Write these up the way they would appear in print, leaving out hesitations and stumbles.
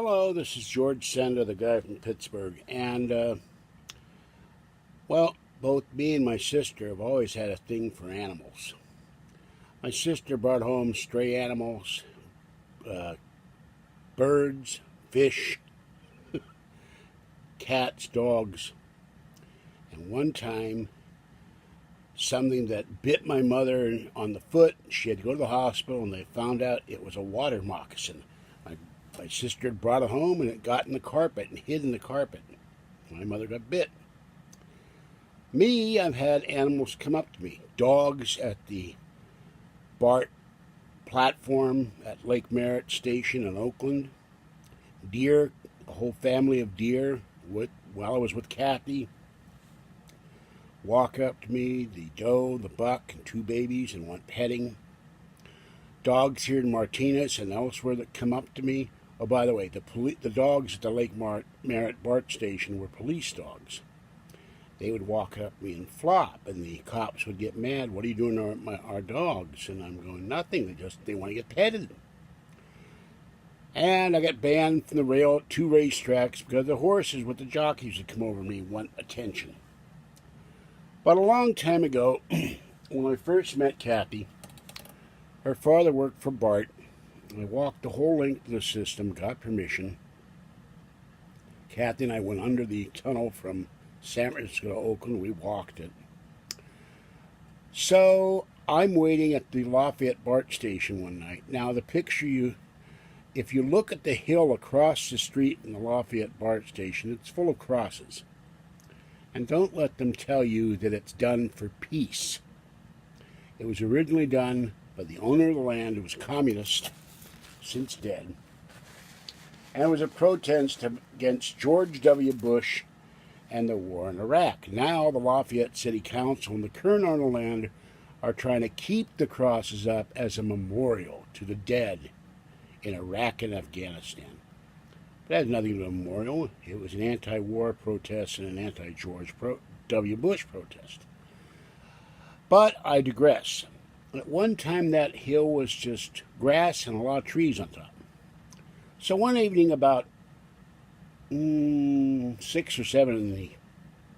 Hello, this is George Senda, the guy from Pittsburgh. And, well, both me and my sister have always had a thing for animals. My sister brought home stray animals, uh, birds, fish, cats, dogs. And one time, something that bit my mother on the foot, she had to go to the hospital, and they found out it was a water moccasin. My sister had brought it home, and it got in the carpet and hid in the carpet. My mother got bit. Me, I've had animals come up to me. Dogs at the Bart platform at Lake Merritt Station in Oakland. Deer, a whole family of deer, while I was with Kathy. Walk up to me, the doe, the buck, and two babies, and went petting. Dogs here in Martinez and elsewhere that come up to me. Oh, by the way, the dogs at the Lake Merritt BART station were police dogs. They would walk up to me and flop, and the cops would get mad. What are you doing to our dogs? And I'm going, nothing. They want to get petted. And I got banned from the rail at 2 racetracks because the horses with the jockeys that come over me want attention. But a long time ago, when I first met Kathy, her father worked for Bart. I walked the whole length of the system, got permission. Kathy and I went under the tunnel from San Francisco to Oakland. We walked it. So I'm waiting at the Lafayette BART station one night. Now the picture if you look at the hill across the street in the Lafayette BART station, it's full of crosses. And don't let them tell you that it's done for peace. It was originally done by the owner of the land, who was communist, since dead. And it was a protest against George W. Bush and the war in Iraq. Now the Lafayette City Council and the current owner of the land are trying to keep the crosses up as a memorial to the dead in Iraq and Afghanistan. But it has nothing to do with a memorial. It was an anti-war protest and an anti-George W. Bush protest. But I digress. At one time, that hill was just grass and a lot of trees on top. So one evening about 6 or 7 in the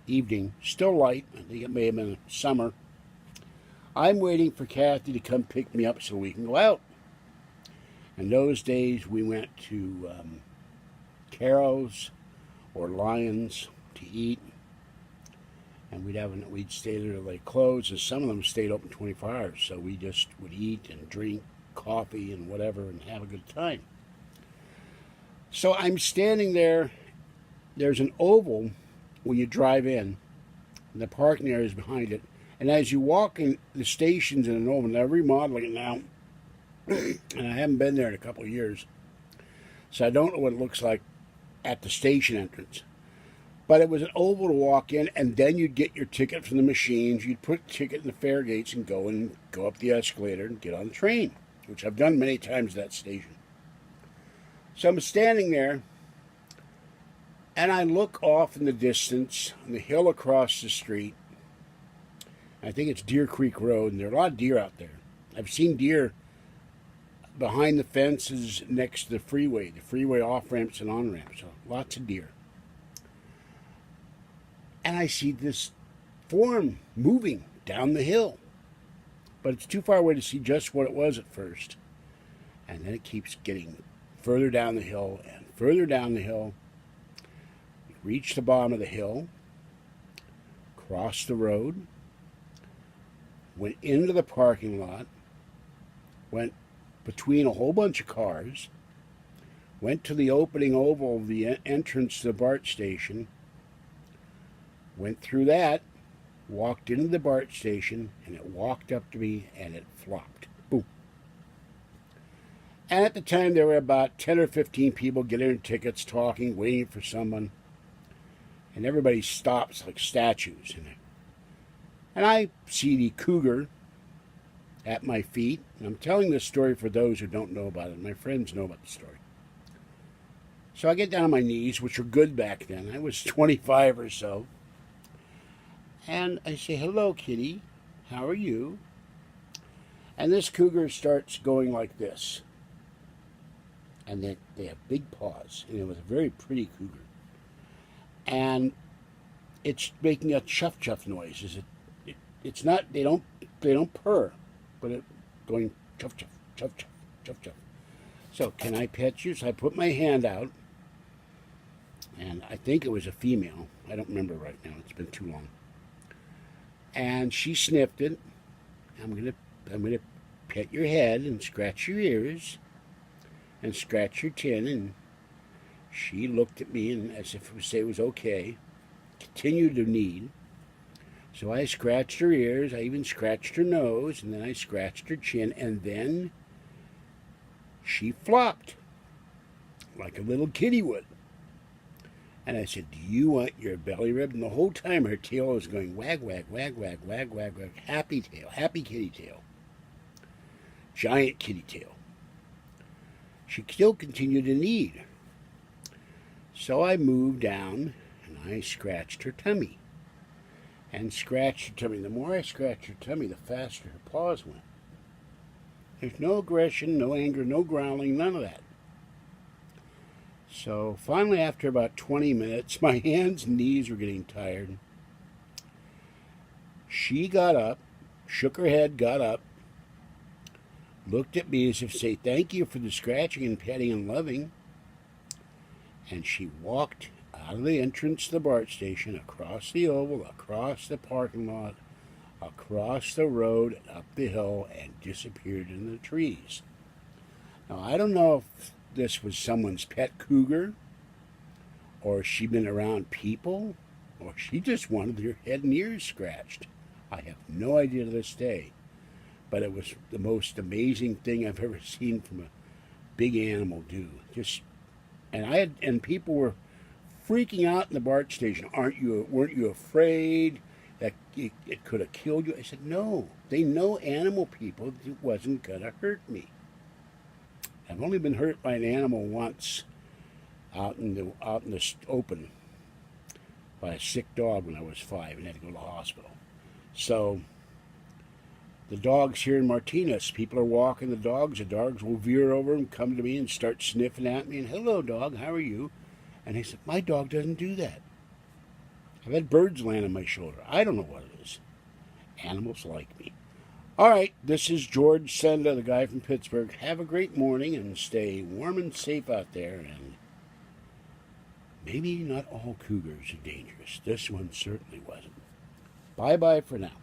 evening, still light, I think it may have been summer, I'm waiting for Kathy to come pick me up so we can go out. In those days, we went to Carol's or Lyons to eat. And we'd stay there till they closed, and some of them stayed open 24 hours. So we just would eat and drink coffee and whatever and have a good time. So I'm standing there. There's an oval when you drive in, and the parking area is behind it. And as you walk in, the station's in an oval. They're remodeling it now, and I haven't been there in a couple of years. So I don't know what it looks like at the station entrance. But it was an oval to walk in, and then you'd get your ticket from the machines. You'd put the ticket in the fare gates and go up the escalator and get on the train, which I've done many times at that station. So I'm standing there, and I look off in the distance on the hill across the street. I think it's Deer Creek Road, and there are a lot of deer out there. I've seen deer behind the fences next to the freeway off-ramps and on-ramps. So lots of deer. And I see this form moving down the hill. But it's too far away to see just what it was at first. And then it keeps getting further down the hill and further down the hill. We reach the bottom of the hill, crossed the road, went into the parking lot, went between a whole bunch of cars, went to the opening oval of the entrance to the BART station, went through that, walked into the BART station, and it walked up to me, and it flopped. Boom. And at the time, there were about 10 or 15 people getting their tickets, talking, waiting for someone. And everybody stops like statues. And I see the cougar at my feet. And I'm telling this story for those who don't know about it. My friends know about the story. So I get down on my knees, which were good back then. I was 25 or so. And I say, hello, kitty. How are you? And this cougar starts going like this. and they have big paws, and it was a very pretty cougar. And it's making a chuff chuff noise. It's not, they don't purr, but it going chuff chuff chuff chuff chuff chuff. So can I pet you? So I put my hand out, and I think it was a female. I don't remember right now. It's been too long. And she sniffed it. I'm gonna pet your head and scratch your ears and scratch your chin. And she looked at me and as if to say it was okay. Continued to knead. So I scratched her ears. I even scratched her nose, and then I scratched her chin, and then she flopped like a little kitty would. And I said, "Do you want your belly rub?" And the whole time her tail was going wag, wag, wag, wag, wag, wag, wag. Happy tail, happy kitty tail. Giant kitty tail. She still continued to knead. So I moved down and I scratched her tummy. And scratched her tummy. The more I scratched her tummy, the faster her paws went. There's no aggression, no anger, no growling, none of that. So finally, after about 20 minutes, my hands and knees were getting tired. She got up, shook her head, got up, looked at me as if to say, "Thank you for the scratching and petting and loving." And she walked out of the entrance to the Bart station, across the oval, across the parking lot, across the road, and up the hill, and disappeared in the trees. Now, I don't know if this was someone's pet cougar, or she'd been around people, or she just wanted her head and ears scratched. I have no idea to this day. But it was the most amazing thing I've ever seen from a big animal do. And people were freaking out in the Bart station. Weren't you afraid that it could have killed you? I said, no. They know animal people. It wasn't gonna hurt me. I've only been hurt by an animal once, out in the open, by a sick dog when I was 5 and had to go to the hospital. So the dogs here in Martinez, people are walking the dogs will veer over and come to me and start sniffing at me and, "Hello, dog, how are you?" And I said, "My dog doesn't do that. I've had birds land on my shoulder. I don't know what it is. Animals like me." All right, this is George Senda, the guy from Pittsburgh. Have a great morning and stay warm and safe out there. And maybe not all cougars are dangerous. This one certainly wasn't. Bye-bye for now.